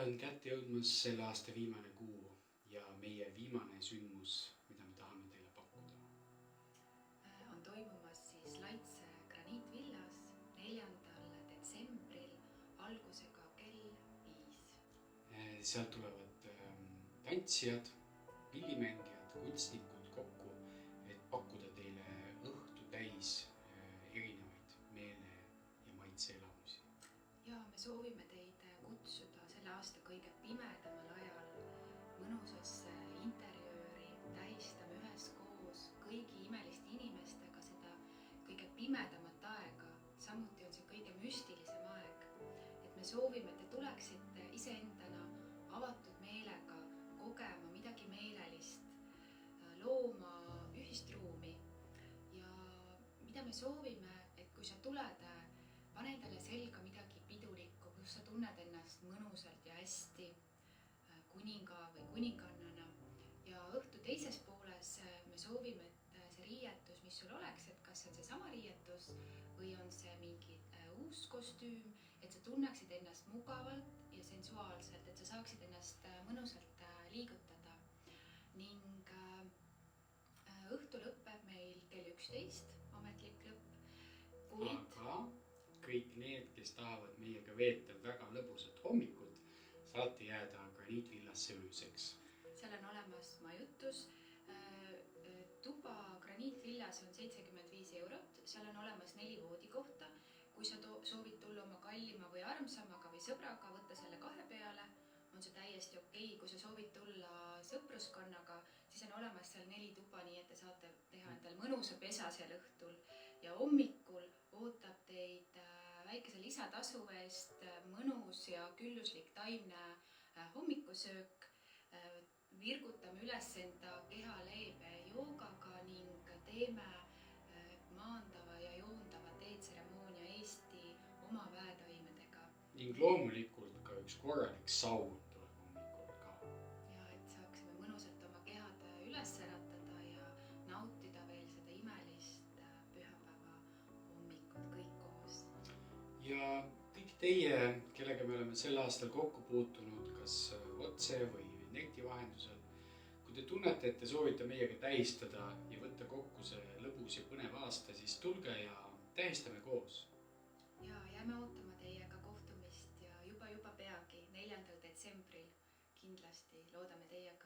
on kätte jõudmas selle aasta viimane kuu ja meie viimane sündmus, mida me tahame teile pakkuda. On toimumas siis Laitse graniitvillas 4. detsembril algusega kell 5. Sealt tulevad tantsijad, pillimängijad, kunstnikud kokku, et pakkuda teile õhtu täis erinevaid meele- ja maitseelamusi. Ja me soovime teid kutsuda selle aasta kõige pimedamal ajal mõnusasse interjööri, tähistame üheskoos kõigi imeliste inimestega seda kõige pimedamat aega, samuti on see kõige müstilisem aeg. Et me soovime, et te tuleksite iseendana avatud meelega kogema midagi meelelist, looma ühist ruumi. Ja mida me soovime, et kui sa tuled, pane endale selga midagi pidulikku, kus sa tunned ennast mõnusalt ja hästi kuninga või kuningannana. Ja õhtu teises pooles me soovime, et see riietus, mis sul oleks, et kas see on see sama riietus või on see mingi uus kostüüm, et sa tunneksid ennast mugavalt ja sensuaalselt, et sa saaksid ennast mõnusalt liigutada. Ning õhtu lõpeb meil kell 11, ametlik lõpp. Aga kõik need, kes tahavad meiega veeta väga lõbusat hommikut, saate jääda graniitvillasse ööseks. Seal on olemas majutus. Tuba graniitvillas on 75 €. Seal on olemas 4 voodikohta. Kui sa soovid tulla oma kallima või armsamaga või sõbraga, võtta selle 2 peale, on see täiesti okei. Kui sa soovid tulla sõpruskonnaga, siis on olemas seal 4 tuba, nii et te saate teha endale mõnusa pesa seal õhtul. Ja hommikul ootab teid väikese lisatasu eest mõnus ja külluslik taimne hommikusöök. Virgutame üles enda keha leebe joogaga ning teeme maandava ja joondava teetseremoonia Eesti oma väetaimedega. Ning loomulikult ka üks korralik saun tuleb hommikul ka. Ja et saaksime mõnusalt oma kehad üles äratada ja nautida veel seda imelist pühapäeva hommikut kõik koos. Ja kõik teie, kellega me oleme sel aastal kokku puutunud, kas otse või neti vahendusel, kui te tunnete, et te soovite meiega tähistada ja võtta kokku see lõbus ja põnev aasta, siis tulge ja tähistame koos. Ja jääme ootama teiega kohtumist ja juba peagi 4. detsembril kindlasti loodame teiega